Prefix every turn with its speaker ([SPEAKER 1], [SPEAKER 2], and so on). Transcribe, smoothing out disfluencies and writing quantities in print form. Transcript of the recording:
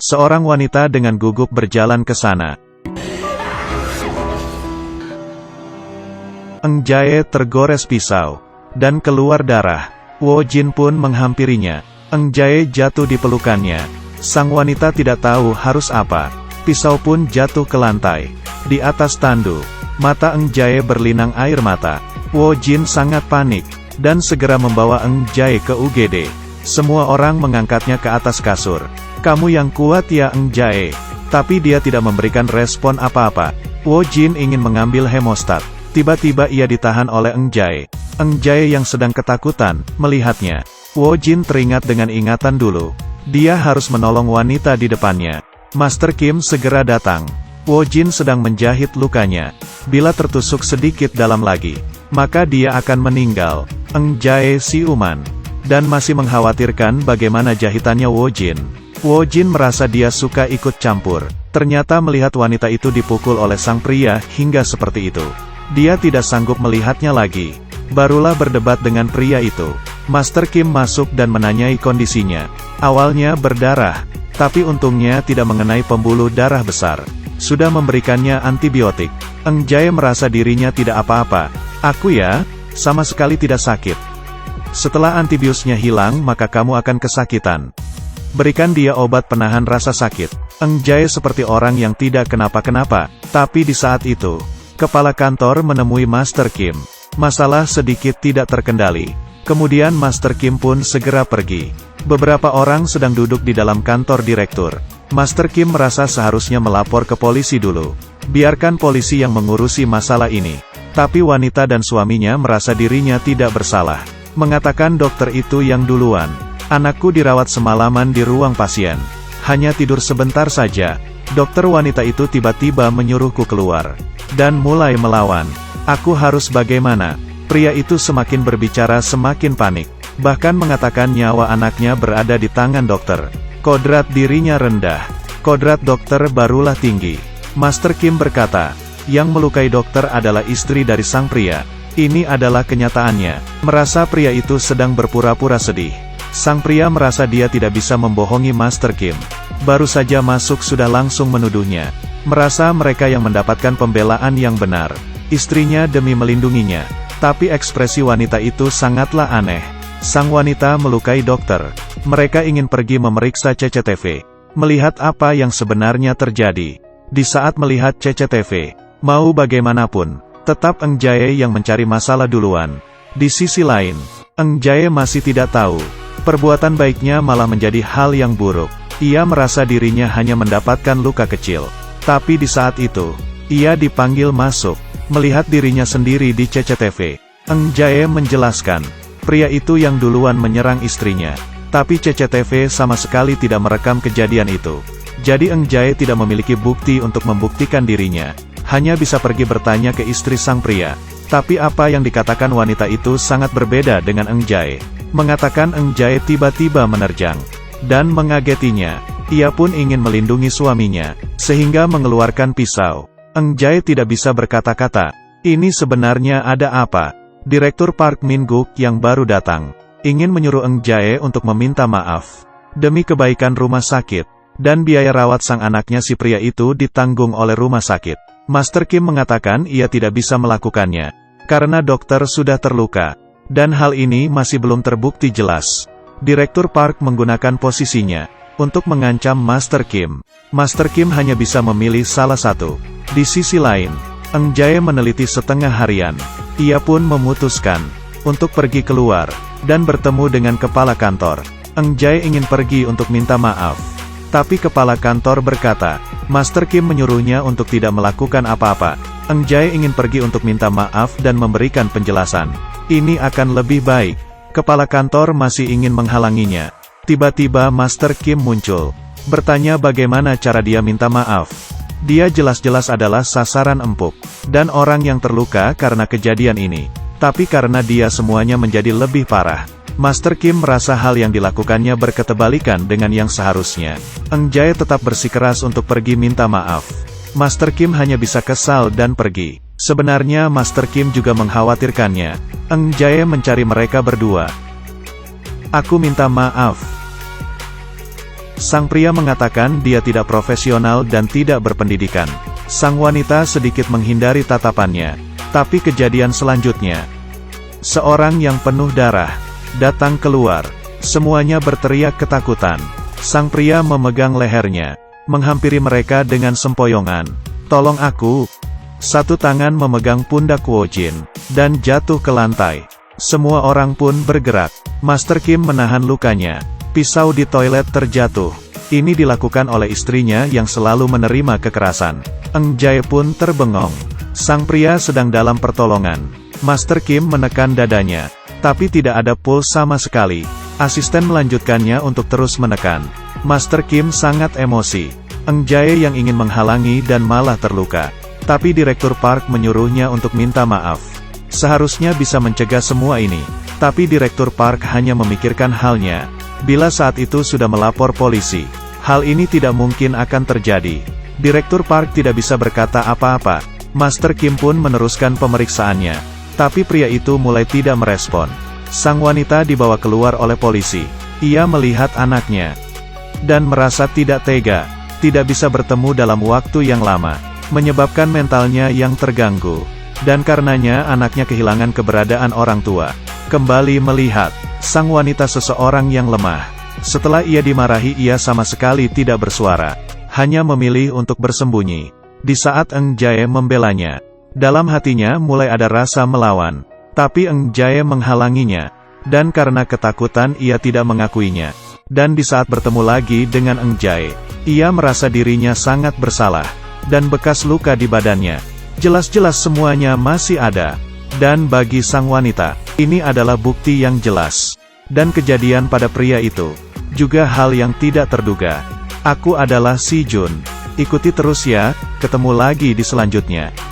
[SPEAKER 1] Seorang wanita dengan gugup berjalan ke sana. Eng Jae tergores pisau, dan keluar darah. Wo Jin pun menghampirinya. Eng Jae jatuh di pelukannya. Sang wanita tidak tahu harus apa. Pisau pun jatuh ke lantai. Di atas tandu, mata Eng Jae berlinang air mata. Wo Jin sangat panik, dan segera membawa Eng Jae ke UGD. Semua orang mengangkatnya ke atas kasur. "Kamu yang kuat ya Eng Jae." Tapi dia tidak memberikan respon apa-apa. Wo Jin ingin mengambil hemostat. Tiba-tiba ia ditahan oleh Eng Jae. Eng Jae yang sedang ketakutan, melihatnya. Wo Jin teringat dengan ingatan dulu. Dia harus menolong wanita di depannya. Master Kim segera datang. Wo Jin sedang menjahit lukanya. Bila tertusuk sedikit dalam lagi, maka dia akan meninggal. Eng Jae siuman, dan masih mengkhawatirkan bagaimana jahitannya Wo Jin. Wo Jin merasa dia suka ikut campur. Ternyata melihat wanita itu dipukul oleh sang pria hingga seperti itu, dia tidak sanggup melihatnya lagi. Barulah berdebat dengan pria itu. Master Kim masuk dan menanyai kondisinya. Awalnya berdarah, tapi untungnya tidak mengenai pembuluh darah besar. Sudah memberikannya antibiotik. Eng Jae merasa dirinya tidak apa-apa. "Aku ya, sama sekali tidak sakit. Setelah antibiusnya hilang maka kamu akan kesakitan. Berikan dia obat penahan rasa sakit." Eng Jae seperti orang yang tidak kenapa-kenapa. Tapi di saat itu, kepala kantor menemui Master Kim. Masalah sedikit tidak terkendali. Kemudian Master Kim pun segera pergi. Beberapa orang sedang duduk di dalam kantor direktur. Master Kim merasa seharusnya melapor ke polisi dulu. Biarkan polisi yang mengurusi masalah ini. Tapi wanita dan suaminya merasa dirinya tidak bersalah. Mengatakan dokter itu yang duluan. "Anakku dirawat semalaman di ruang pasien. Hanya tidur sebentar saja." Dokter wanita itu tiba-tiba menyuruhku keluar. Dan mulai melawan. "Aku harus bagaimana?" Pria itu semakin berbicara semakin panik. Bahkan mengatakan nyawa anaknya berada di tangan dokter. Kodrat dirinya rendah. Kodrat dokter barulah tinggi. Master Kim berkata, yang melukai dokter adalah istri dari sang pria. Ini adalah kenyataannya. Merasa pria itu sedang berpura-pura sedih. Sang pria merasa dia tidak bisa membohongi Master Kim. Baru saja masuk sudah langsung menuduhnya. Merasa mereka yang mendapatkan pembelaan yang benar. Istrinya demi melindunginya. Tapi ekspresi wanita itu sangatlah aneh. Sang wanita melukai dokter. Mereka ingin pergi memeriksa CCTV. Melihat apa yang sebenarnya terjadi. Di saat melihat CCTV, mau bagaimanapun, tetap Eng Jae yang mencari masalah duluan. Di sisi lain, Eng Jae masih tidak tahu. Perbuatan baiknya malah menjadi hal yang buruk. Ia merasa dirinya hanya mendapatkan luka kecil. Tapi di saat itu, ia dipanggil masuk. Melihat dirinya sendiri di CCTV, Eng Jae menjelaskan, pria itu yang duluan menyerang istrinya. Tapi CCTV sama sekali tidak merekam kejadian itu. Jadi Eng Jae tidak memiliki bukti untuk membuktikan dirinya. Hanya bisa pergi bertanya ke istri sang pria. Tapi apa yang dikatakan wanita itu sangat berbeda dengan Eng Jae. Mengatakan Eng Jae tiba-tiba menerjang dan mengagetinya. Ia pun ingin melindungi suaminya, sehingga mengeluarkan pisau. Eng Jae tidak bisa berkata-kata. Ini sebenarnya ada apa? Direktur Park Min Guk yang baru datang, ingin menyuruh Eng Jae untuk meminta maaf. Demi kebaikan rumah sakit, dan biaya rawat sang anaknya si pria itu ditanggung oleh rumah sakit. Master Kim mengatakan ia tidak bisa melakukannya, karena dokter sudah terluka. Dan hal ini masih belum terbukti jelas. Direktur Park menggunakan posisinya untuk mengancam Master Kim. Master Kim hanya bisa memilih salah satu. Di sisi lain, Eng Jae meneliti setengah harian. Ia pun memutuskan untuk pergi keluar dan bertemu dengan kepala kantor. Eng Jae ingin pergi untuk minta maaf. Tapi kepala kantor berkata, Master Kim menyuruhnya untuk tidak melakukan apa-apa. Eng Jae ingin pergi untuk minta maaf dan memberikan penjelasan. Ini akan lebih baik. Kepala kantor masih ingin menghalanginya. Tiba-tiba Master Kim muncul. Bertanya bagaimana cara dia minta maaf. Dia jelas-jelas adalah sasaran empuk. Dan orang yang terluka karena kejadian ini. Tapi karena dia semuanya menjadi lebih parah. Master Kim merasa hal yang dilakukannya berketebalikan dengan yang seharusnya. Eng Jae tetap bersikeras untuk pergi minta maaf. Master Kim hanya bisa kesal dan pergi. Sebenarnya Master Kim juga mengkhawatirkannya. Eng Jae mencari mereka berdua. Aku minta maaf. Sang pria mengatakan dia tidak profesional dan tidak berpendidikan. Sang wanita sedikit menghindari tatapannya. Tapi kejadian selanjutnya, seorang yang penuh darah datang keluar. Semuanya berteriak ketakutan. Sang pria memegang lehernya, menghampiri mereka dengan sempoyongan. "Tolong aku!" Satu tangan memegang pundak Woo-jin, dan jatuh ke lantai. Semua orang pun bergerak. Master Kim menahan lukanya. Pisau di toilet terjatuh. Ini dilakukan oleh istrinya yang selalu menerima kekerasan. Eng Jae pun terbengong. Sang pria sedang dalam pertolongan. Master Kim menekan dadanya, tapi tidak ada puls sama sekali. Asisten melanjutkannya untuk terus menekan. Master Kim sangat emosi. Eng Jae yang ingin menghalangi dan malah terluka. Tapi Direktur Park menyuruhnya untuk minta maaf. Seharusnya bisa mencegah semua ini. Tapi Direktur Park hanya memikirkan halnya. Bila saat itu sudah melapor polisi, hal ini tidak mungkin akan terjadi. Direktur Park tidak bisa berkata apa-apa. Master Kim pun meneruskan pemeriksaannya. Tapi pria itu mulai tidak merespon. Sang wanita dibawa keluar oleh polisi. Ia melihat anaknya dan merasa tidak tega. Tidak bisa bertemu dalam waktu yang lama, menyebabkan mentalnya yang terganggu. Dan karenanya anaknya kehilangan keberadaan orang tua. Kembali melihat sang wanita seseorang yang lemah. Setelah ia dimarahi, ia sama sekali tidak bersuara. Hanya memilih untuk bersembunyi. Di saat Eng Jae membelanya, dalam hatinya mulai ada rasa melawan. Tapi Eng Jae menghalanginya. Dan karena ketakutan ia tidak mengakuinya. Dan di saat bertemu lagi dengan Eng Jae, ia merasa dirinya sangat bersalah. Dan bekas luka di badannya, jelas-jelas semuanya masih ada. Dan bagi sang wanita, ini adalah bukti yang jelas. Dan kejadian pada pria itu, juga hal yang tidak terduga. Aku adalah Si Jun. Ikuti terus ya, ketemu lagi di selanjutnya.